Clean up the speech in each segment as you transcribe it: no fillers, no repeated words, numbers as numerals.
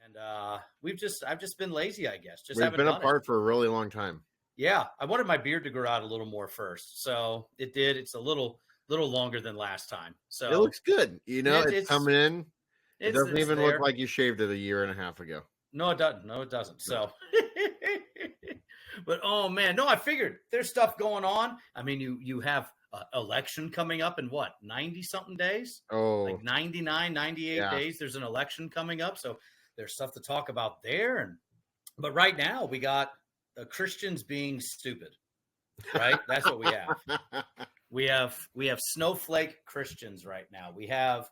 And I've just been lazy, I guess. Just We've haven't been done it. apart for a really long time. Yeah, I wanted my beard to grow out a little more first, so it did. It's a little longer than last time. So It looks good. It's coming in. It doesn't it's even look there. like you shaved it a year and a half ago. No, it doesn't. No, it doesn't. So, but oh man, no, I figured there's stuff going on. I mean, you have election coming up in what 90 something days, Oh, like 99, 98 yeah. days. There's an election coming up, so there's stuff to talk about there. But right now we got Christians being stupid. Right, that's what we have. We have snowflake Christians right now. We have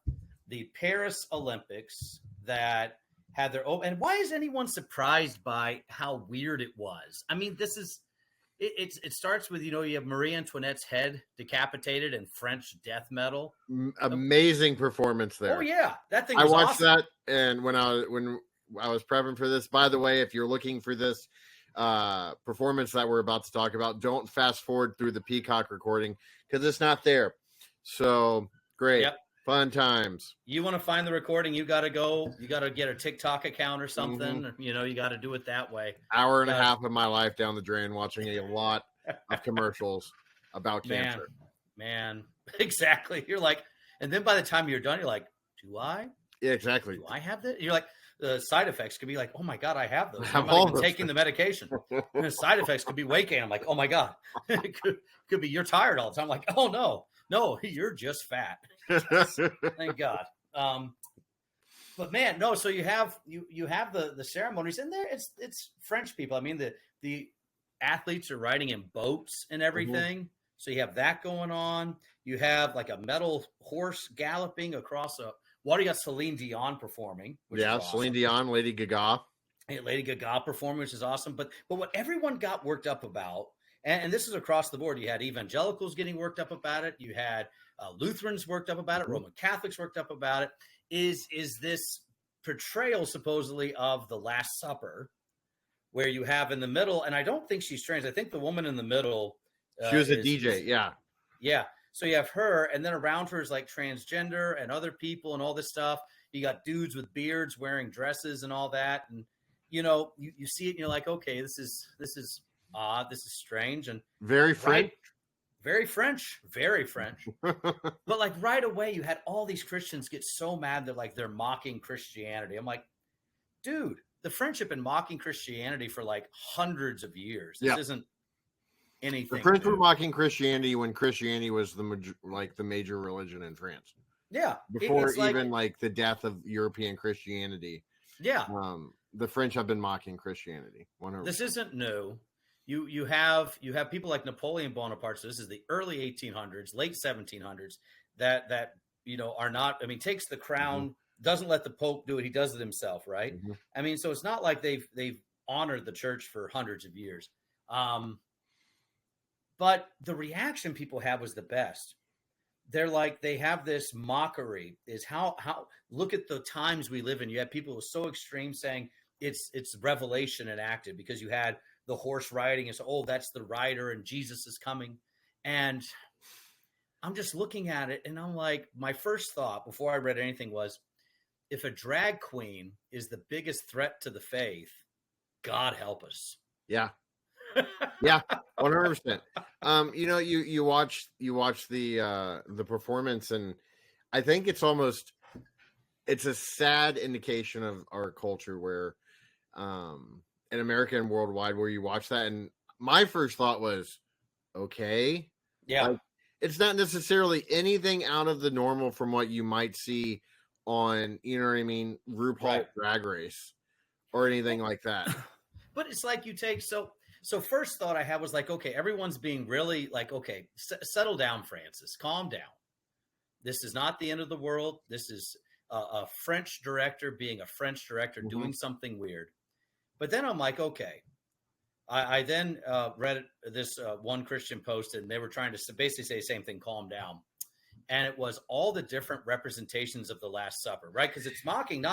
the Paris Olympics that had their and why is anyone surprised by how weird it was? I mean, this is it starts with you have Marie Antoinette's head decapitated in French death metal. Amazing performance there. Oh yeah, that thing was I watched awesome. that, and when I was prepping for this, by the way, if you're looking for this performance that we're about to talk about, don't fast forward through the Peacock recording because it's not there. So great. Yep. Fun times. You want to find the recording, you got to get a TikTok account or something. Mm-hmm. You got to do it that way. Hour and a half of my life down the drain watching a lot of commercials about cancer. Man, exactly. You're like, and then by the time you're done, you're like, do I? Yeah, exactly. Do I have that? You're like, the side effects could be like, oh my God, I have those. I'm not even taking the medication. And the side effects could be weight gain. I'm like, oh my God. It could be you're tired all the time. I'm like, oh no, you're just fat. Thank God. But man, no. So you have the ceremonies, and there it's French people. I mean, the athletes are riding in boats and everything. Mm-hmm. So you have that going on. You have like a metal horse galloping across a. Well, you got Celine Dion performing. Which is awesome. Celine Dion, Lady Gaga. Lady Gaga performing, which is awesome. But what everyone got worked up about, and this is across the board. You had evangelicals getting worked up about it. You had Lutherans worked up about it. Mm-hmm. Roman Catholics worked up about it. Is this portrayal supposedly of the Last Supper, where you have in the middle, and I don't think she's trans. I think the woman in the middle. She was a DJ. Yeah. Yeah. So you have her, and then around her is like transgender and other people and all this stuff. You got dudes with beards wearing dresses and all that. And, you see it and you're like, okay, this is odd. This is strange. And very French. Very French. Very French. But like right away, you had all these Christians get so mad that they're mocking Christianity. I'm like, dude, the French have been mocking Christianity for like hundreds of years. This isn't anything. The French were mocking Christianity when Christianity was the major religion in France. Yeah, before even like the death of European Christianity. Yeah, the French have been mocking Christianity. 100%. This isn't new. You have people like Napoleon Bonaparte. So this is the early 1800s, late 1700s. That are not. I mean, takes the crown, mm-hmm. doesn't let the Pope do it. He does it himself, right? Mm-hmm. I mean, so it's not like they've honored the church for hundreds of years. But the reaction people have was the best. They're like, they have this mockery is how look at the times we live in. You have people who are so extreme saying it's revelation enacted because you had the horse riding and so, oh, that's the rider and Jesus is coming. And I'm just looking at it and I'm like, my first thought before I read anything was, if a drag queen is the biggest threat to the faith, God help us. Yeah. Yeah, 100%. You watch the performance, and I think it's a sad indication of our culture where, in America and worldwide, where you watch that, and my first thought was, okay, yeah, like, it's not necessarily anything out of the normal from what you might see on, RuPaul Drag Race or anything like that. But it's like you take So first thought I had was like, okay, everyone's being really like, okay, settle down, Francis, calm down. This is not the end of the world. This is a French director being a French director, mm-hmm. doing something weird. But then I'm like, okay. I then read this one Christian posted, and they were trying to basically say the same thing, calm down. And it was all the different representations of the Last Supper, right? Because it's mocking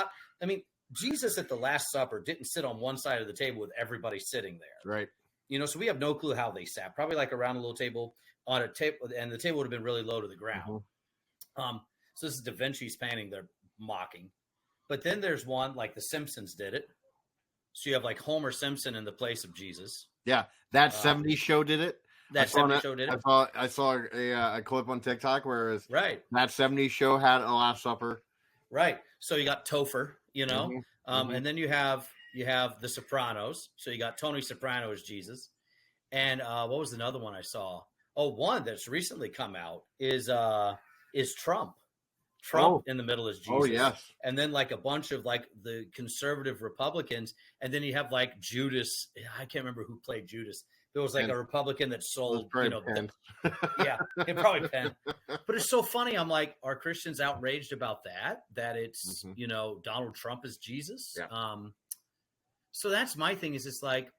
Jesus at the Last Supper didn't sit on one side of the table with everybody sitting there. Right. So we have no clue how they sat, probably like around a little table on a table, and the table would have been really low to the ground. Mm-hmm. So this is Da Vinci's painting they're mocking. But then there's one like the Simpsons did it. So you have like Homer Simpson in the place of Jesus. Yeah, that 70s show did it. That 70s show did it. I saw a clip on TikTok where it was right. That 70s show had a Last Supper. Right. So you got Topher, and then you have the Sopranos. So you got Tony Soprano as Jesus. And what was another one I saw? Oh, one that's recently come out is Trump. Trump in the middle is Jesus. Oh, yes. And then like a bunch of like the conservative Republicans. And then you have like Judas. I can't remember who played Judas. There was like a Republican that sold, yeah, it probably Penn. But it's so funny. I'm like, are Christians outraged about that? That it's, Donald Trump is Jesus? Yeah. So that's my thing is it's like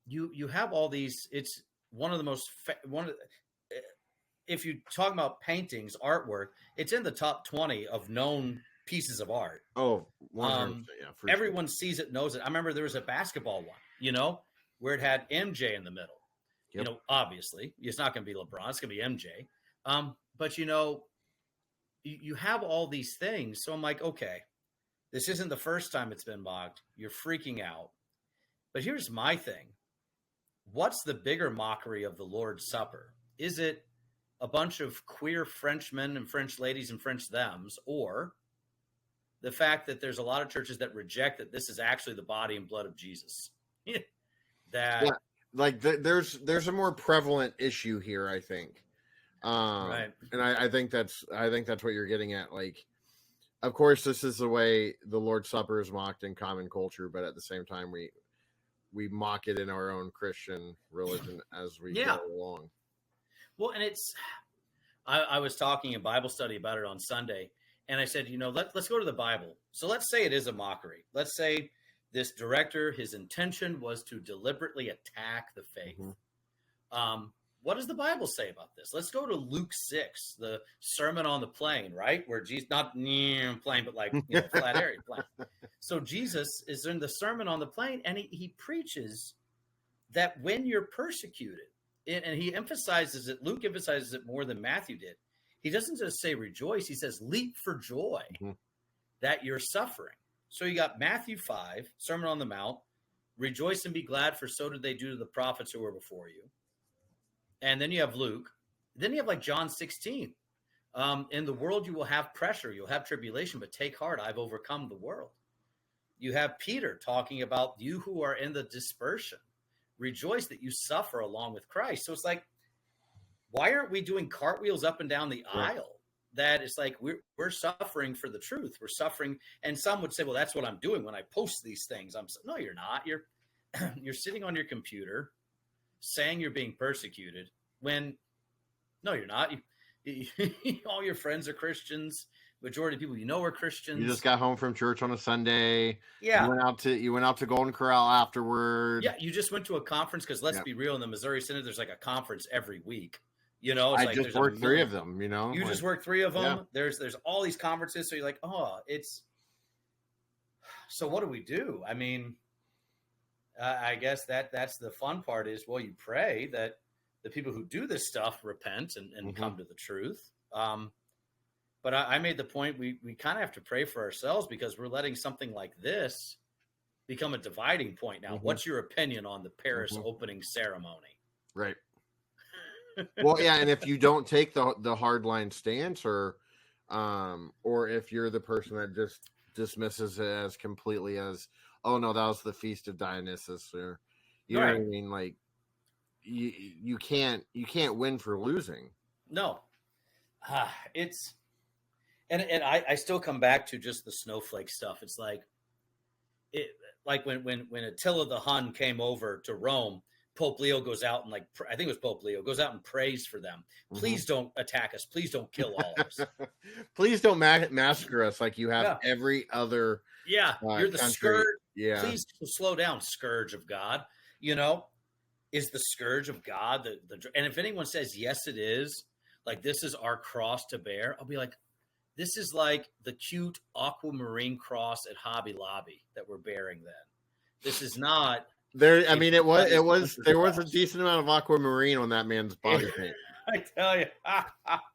you have all these, it's one of the most, if you talk about paintings, artwork, it's in the top 20 of known pieces of art. Oh, 100%, yeah. Everyone sees it, knows it. I remember there was a basketball one, where it had MJ in the middle. Yep. Obviously, it's not going to be LeBron. It's going to be MJ. But, you have all these things. So I'm like, okay, this isn't the first time it's been mocked. You're freaking out. But here's my thing. What's the bigger mockery of the Lord's Supper? Is it a bunch of queer Frenchmen and French ladies and French thems, or the fact that there's a lot of churches that reject that this is actually the body and blood of Jesus? There's a more prevalent issue here, I think. Right. And I think that's what you're getting at. Like, of course, this is the way the Lord's Supper is mocked in common culture, but at the same time, we mock it in our own Christian religion as we go along. Well, and I was talking in Bible study about it on Sunday, and I said, let's go to the Bible. So let's say it is a mockery. Let's say this director, his intention was to deliberately attack the faith. Mm-hmm. What does the Bible say about this? Let's go to Luke 6, the Sermon on the Plain, right? Where Jesus, not plain, but like flat area plain. So Jesus is in the Sermon on the Plain, and he preaches that when you're persecuted, and he emphasizes it, Luke emphasizes it more than Matthew did. He doesn't just say rejoice, he says leap for joy that you're suffering. So you got Matthew 5, Sermon on the Mount, rejoice and be glad, for so did they do to the prophets who were before you. And then you have Luke. Then you have like John 16. In the world you will have pressure, you'll have tribulation, but take heart, I've overcome the world. You have Peter talking about you who are in the dispersion. Rejoice that you suffer along with Christ. So it's like, why aren't we doing cartwheels up and down the aisle? That it's like we're suffering for the truth. We're suffering, and some would say, "Well, that's what I'm doing when I post these things." No, you're not. You're sitting on your computer, saying you're being persecuted. When no, you're not. All your friends are Christians. Majority of people are Christians. You just got home from church on a Sunday. Yeah, you went out to Golden Corral afterward. Yeah, you just went to a conference because let's be real. In the Missouri Synod, there's like a conference every week. I just worked 3 of them. You just worked 3 of them. Yeah. There's all these conferences, so you're like, it's. So what do we do? I mean, I guess that's the fun part is, well, you pray that the people who do this stuff repent and come to the truth. But I made the point we kind of have to pray for ourselves because we're letting something like this become a dividing point now. What's your opinion on the Paris opening ceremony? Right. Well, yeah, and if you don't take the hardline stance, or if you're the person that just dismisses it as completely as, oh no, that was the feast of Dionysus, or know what I mean, like you can't win for losing. No, it's and I still come back to just the snowflake stuff. It's like when Attila the Hun came over to Rome. Pope Leo goes out and I think it was Pope Leo goes out and prays for them. Please don't attack us. Please don't kill all of us. Please don't massacre us like you have every other. Yeah, you're the country. scourge. Yeah, please slow down, scourge of God. Is the scourge of God and if anyone says yes, it is. Like this is our cross to bear. I'll be like, this is like the cute aquamarine cross at Hobby Lobby that we're bearing. Then this is not. There was a decent amount of aquamarine on that man's body paint. I tell you.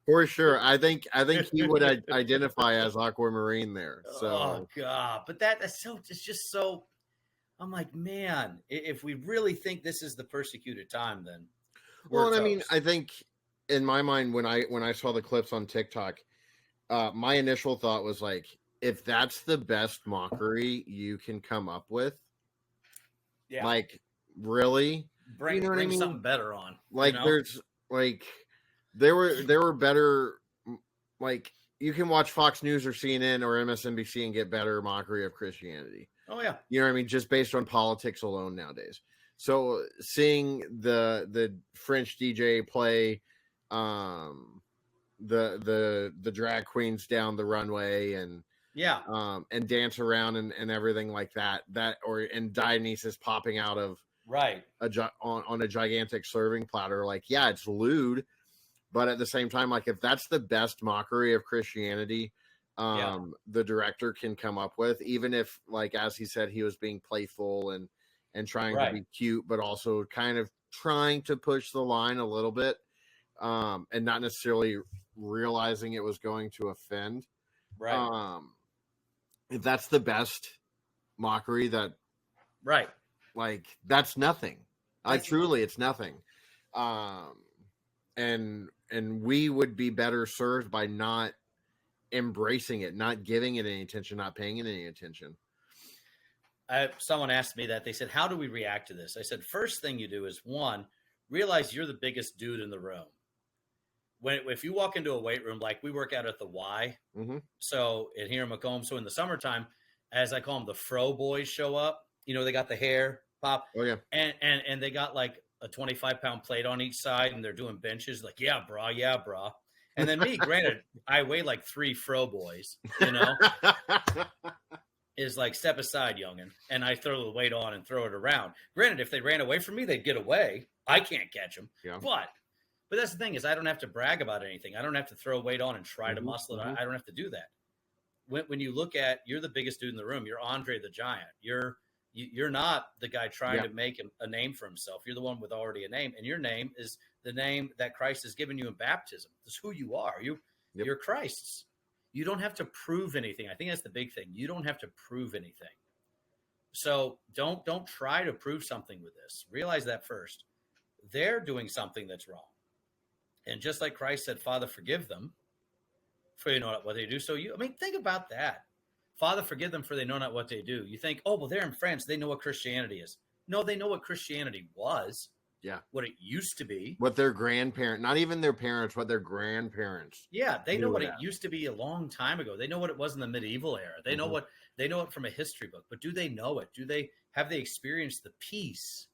For sure. I think he would identify as Aquamarine there. Oh So God! But that's so. It's just so. I'm like, man, if we really think this is the persecuted time, then well, we're and I mean, toast. I think in my mind when I saw the clips on TikTok, my initial thought was like, if that's the best mockery you can come up with, Yeah, like really, you know what I bring mean? something better on. Like there's like there were better, like you can watch Fox News or CNN or MSNBC and get better mockery of Christianity. Oh yeah, You know what I mean? Just based on politics alone nowadays. So seeing the French DJ play the drag queens down the runway and yeah, dance around and everything like that and Dionysus popping out of right. on a gigantic serving platter, like, yeah, it's lewd, but at the same time, like, if that's the best mockery of Christianity the director can come up with, even if, like, as he said, he was being playful and trying to be cute, but also kind of trying to push the line a little bit, and not necessarily realizing it was going to offend. Right. If that's the best mockery, that Right. like that's nothing. Like truly, it's nothing. And we would be better served by not embracing it, not giving it any attention, not paying it any attention. Someone asked me that. They said, "How do we react to this?" I said, "First thing you do is one, realize you're the biggest dude in the room. If you walk into a weight room, like we work out at the Y, so in here in Macomb, so in the summertime, as I call them, the fro boys show up. You know, they got the hair pop. Oh yeah, and they got like a 25-pound plate on each side, and they're doing benches. Like, yeah, brah. And then me, granted, I weigh like 3 fro boys. You know, is like, step aside, youngin, and I throw the weight on and throw it around. Granted, if they ran away from me, they'd get away. I can't catch them. Yeah. But that's the thing is I don't have to brag about anything. I don't have to throw weight on and try to muscle it. I don't have to do that. When you look at, you're the biggest dude in the room. You're Andre the Giant. You're not the guy trying to make a name for himself. You're the one with already a name, and your name is the name that Christ has given you in baptism. That's who you are. You're Christ's. You don't have to prove anything. I think that's the big thing. You don't have to prove anything. So don't try to prove something with this. Realize that first. They're doing something that's wrong. And just like Christ said, Father, forgive them, for they know not what they do. So think about that. Father, forgive them, for they know not what they do. You think, oh, well, they're in France. They know what Christianity is. No, they know what Christianity was. Yeah. What it used to be. What their grandparents, not even their parents, what their grandparents. Yeah, they know what it used to be a long time ago. They know what it was in the medieval era. They know it from a history book. But do they know it? Have they experienced the peace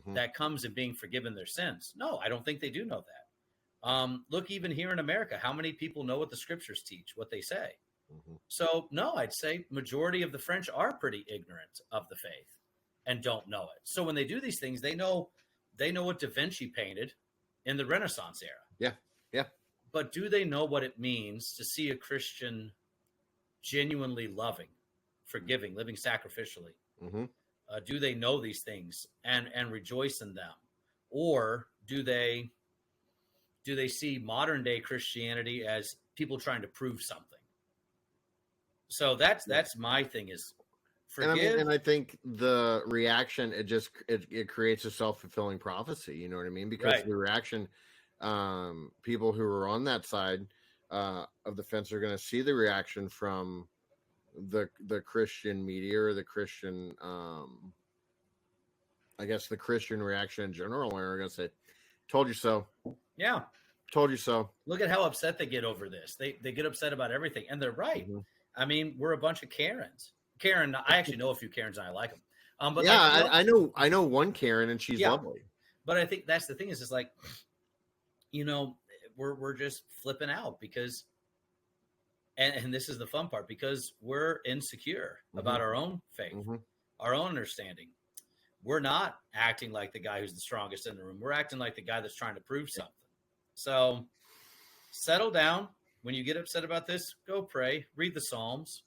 that comes in being forgiven their sins? No, I don't think they do know that. Look, even here in America, how many people know what the scriptures teach, what they say? So, no, I'd say majority of the French are pretty ignorant of the faith and don't know it. So when they do these things, they know what Da Vinci painted in the Renaissance era. Yeah. But do they know what it means to see a Christian genuinely loving, forgiving, living sacrificially? Do they know these things and rejoice in them? Or do they see modern day Christianity as people trying to prove something? So that's my thing is forgive. And I think the reaction, it creates a self-fulfilling prophecy. You know what I mean? Because the reaction, people who are on that side of the fence are going to see the reaction from the Christian media or the Christian, I guess the Christian reaction in general, and are going to say, "Told you so." Yeah. Told you so. Look at how upset they get over this. They get upset about everything, and they're right. I mean, we're a bunch of Karens. Karen, I actually know a few Karens, and I like them. But yeah, I know one Karen, and she's lovely. But I think that's the thing is like, we're just flipping out because, and this is the fun part, because we're insecure about our own faith, our own understanding. We're not acting like the guy who's the strongest in the room. We're acting like the guy that's trying to prove something. So settle down. When you get upset about this, go pray, read the Psalms,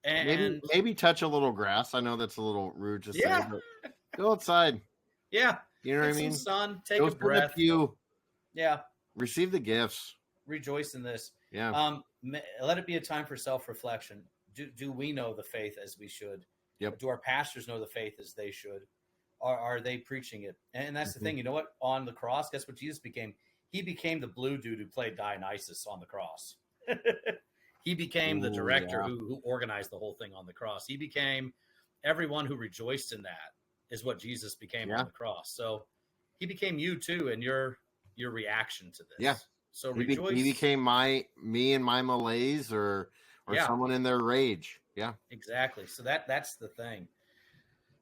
and maybe touch a little grass. I know that's a little rude to say, but go outside. Yeah. You know what I mean? Sun, take a breath. You. Yeah. Receive the gifts. Rejoice in this. Yeah. Let it be a time for self-reflection. Do we know the faith as we should? Yep. Do our pastors know the faith as they should? Are they preaching it? And that's the thing. You know what? On the cross, guess what Jesus became? He became the blue dude who played Dionysus on the cross. He became the director who organized the whole thing on the cross. He became everyone who rejoiced in that is what Jesus became on the cross. So he became you too, and your reaction to this. Yeah. So he rejoice. He became me and my malaise or someone in their rage. Yeah. Exactly. So that's the thing.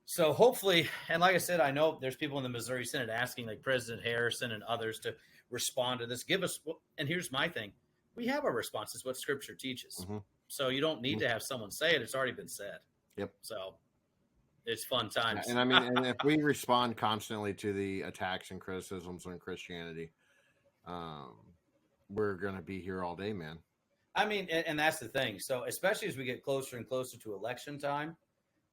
So hopefully, and like I said, I know there's people in the Missouri Synod asking, like President Harrison and others, to respond to this. Give us, and here's my thing. We have a response. It's what Scripture teaches. So you don't need to have someone say it. It's already been said. Yep. So it's fun times. And I mean, and if we respond constantly to the attacks and criticisms on Christianity, we're going to be here all day, man. I mean, and that's the thing. So especially as we get closer and closer to election time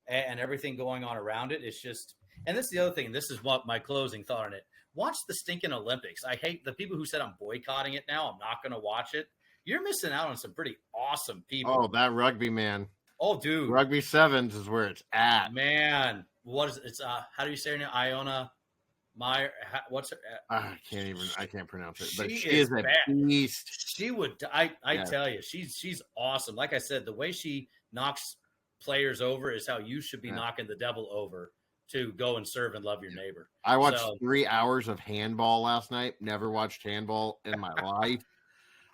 and everything going on around it, it's just, and this is the other thing. This is what my closing thought on it. Watch the stinking Olympics. I hate the people who said I'm boycotting it now. I'm not going to watch it. You're missing out on some pretty awesome people. Oh, that rugby, man. Oh, dude. Rugby sevens is where it's at. Man, what is it? It's how do you say her name? Iona Meyer. What's her? I can't pronounce it. But she is a beast. She would. I tell you, she's awesome. Like I said, the way she knocks players over is how you should be knocking the devil over to go and serve and love your neighbor. I watched 3 hours of handball last night. Never watched handball in my life.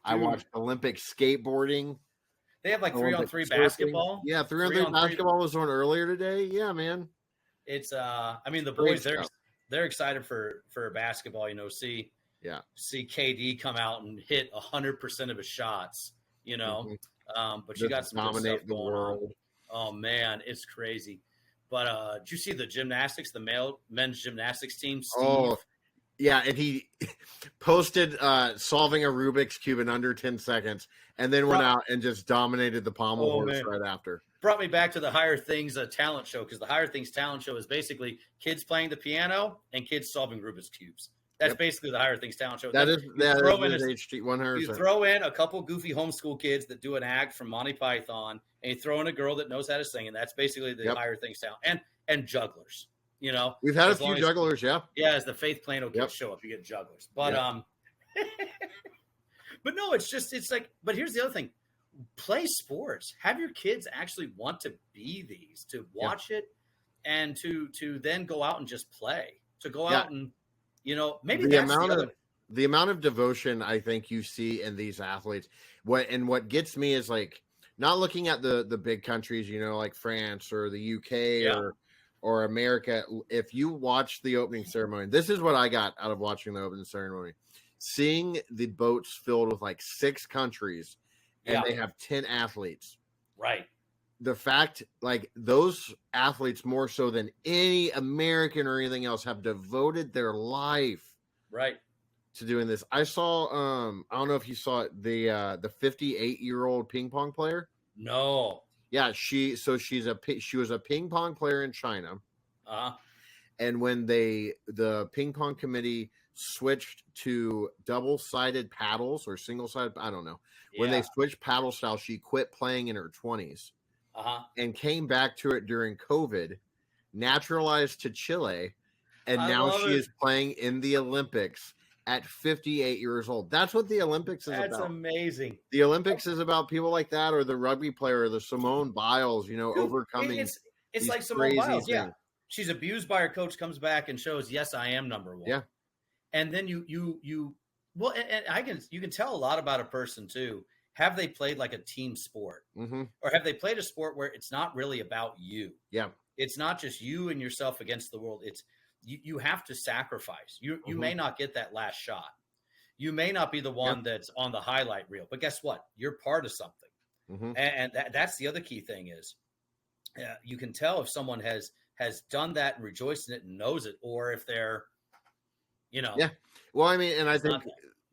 I watched Olympic skateboarding. They have like 3-on-3 basketball. Yeah, 3-on-3 basketball was on earlier today. Yeah, man. It's I mean the boys they're excited for basketball. You know, see KD come out and hit 100% of his shots. You know, but you got some dominate the world. Oh man, it's crazy. But did you see the gymnastics, the men's gymnastics team? Steve? Oh, yeah, and he posted solving a Rubik's Cube in under 10 seconds and then went out and just dominated the pommel horse right after. Brought me back to the Higher Things talent show, because the Higher Things talent show is basically kids playing the piano and kids solving Rubik's Cubes. That's basically the Higher Things talent show. That is HT 100%. You throw in a couple goofy homeschool kids that do an act from Monty Python, and you throw in a girl that knows how to sing, and that's basically the Higher Things talent. And jugglers. You know, we've had a few jugglers, Yeah, as the Faith Plano kids show up, you get jugglers. But but no, it's like. But here's the other thing: play sports. Have your kids actually want to be these, to watch it, and to then go out and just play. To go out and maybe the amount of devotion I think you see in these athletes. What gets me is like not looking at the big countries, like France or the UK or America. If you watch the opening ceremony, this is what I got out of watching the opening ceremony. Seeing the boats filled with like 6 countries and they have 10 athletes. Right. The fact, like, those athletes more so than any American or anything else have devoted their life to doing this. I saw, I don't know if you saw it, the 58-year-old ping pong player. No. Yeah, she was a ping pong player in China. And when the ping pong committee switched to double-sided paddles or single-sided, I don't know. When they switched paddle style, she quit playing in her 20s. And came back to it during COVID, naturalized to Chile, and now she is playing in the Olympics at 58 years old. That's what the Olympics is about. That's amazing. The Olympics is about people like that, or the rugby player, or the Simone Biles, overcoming. It's like Simone Biles. Yeah. She's abused by her coach, comes back and shows, yes, I am number one. Yeah. And then you can tell a lot about a person too. Have they played like a team sport? Or have they played a sport where it's not really about you? Yeah. It's not just you and yourself against the world. It's you have to sacrifice. You may not get that last shot. You may not be the one that's on the highlight reel, but guess what? You're part of something. And that's the other key thing is you can tell if someone has done that and rejoiced in it and knows it, or if they're, Yeah. Well, I mean, and I think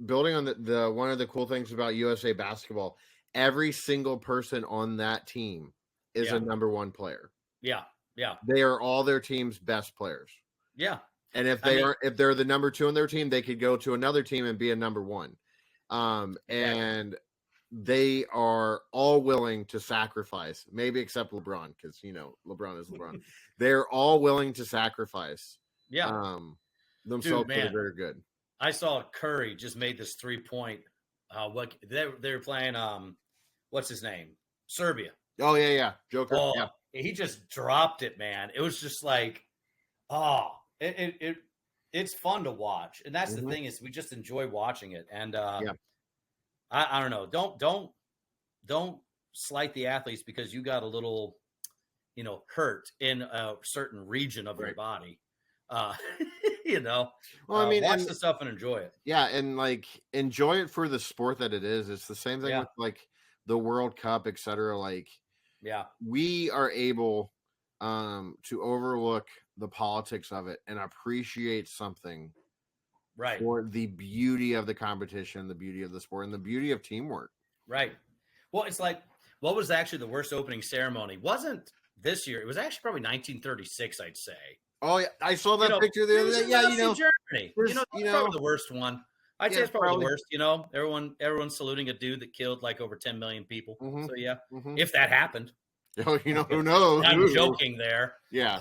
building on the one of the cool things about USA basketball, every single person on that team is a number one player. Yeah. Yeah. They are all their team's best players. Yeah. And if they're the number 2 on their team, they could go to another team and be a number 1. And they are all willing to sacrifice, maybe except LeBron, because LeBron is LeBron. They're all willing to sacrifice themselves for the very good. I saw Curry just made this 3-point. What they're playing? What's his name? Serbia. Oh yeah, Joker. Oh, yeah. He just dropped it, man. It was just like, it's fun to watch, and that's the thing is we just enjoy watching it. And I don't know. Don't slight the athletes because you got a little, hurt in a certain region of your body. Well, I mean, watch the stuff and enjoy it. Yeah, and like enjoy it for the sport that it is. It's the same thing with like the World Cup, etc. Like, we are able to overlook the politics of it and appreciate something for the beauty of the competition, the beauty of the sport, and the beauty of teamwork. Right. Well, it's like, what was actually the worst opening ceremony? Wasn't this year? It was actually probably 1936, I'd say. Oh, yeah. I saw that picture the other day. Yeah, Germany. Probably the worst one. I'd say it's probably the worst. Everyone's saluting a dude that killed like over 10 million people. So if that happened. Oh, who knows? I'm joking there. Yeah,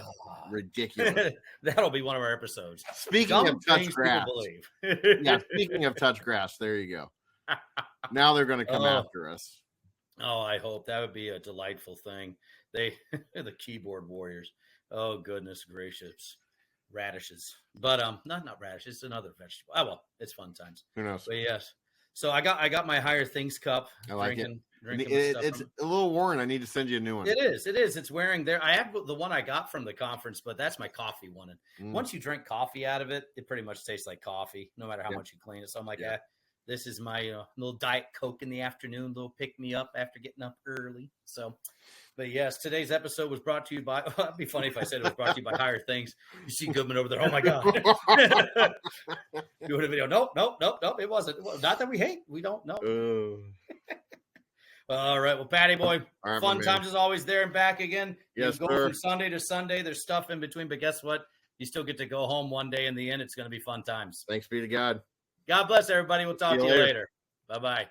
ridiculous. That'll be one of our episodes. Speaking of touch grass. Speaking of touch grass, there you go. Now they're going to come after us. Oh, I hope that would be a delightful thing. The keyboard warriors. Oh, goodness gracious. Radishes. But not radishes, it's another vegetable. Oh, well, it's fun times. Who knows? But yes. So I got my Higher Things cup. I like it. It's a little worn. I need to send you a new one. It is. It's wearing there. I have the one I got from the conference, but that's my coffee one. And once you drink coffee out of it, it pretty much tastes like coffee, no matter how much you clean it. So I'm like, this is my little Diet Coke in the afternoon, little pick me up after getting up early. So, but yes, today's episode was brought to you by. It'd be funny if I said it was brought to you by Higher Things. You see Goodman over there. Oh my God. Doing a video. Nope. It wasn't. Not that we hate. We don't know. All right. Well, Patty boy, fun times as always there and back again. Yes, you go from Sunday to Sunday. There's stuff in between, but guess what? You still get to go home one day in the end. It's going to be fun times. Thanks be to God. God bless everybody. We'll talk to you later. Bye-bye.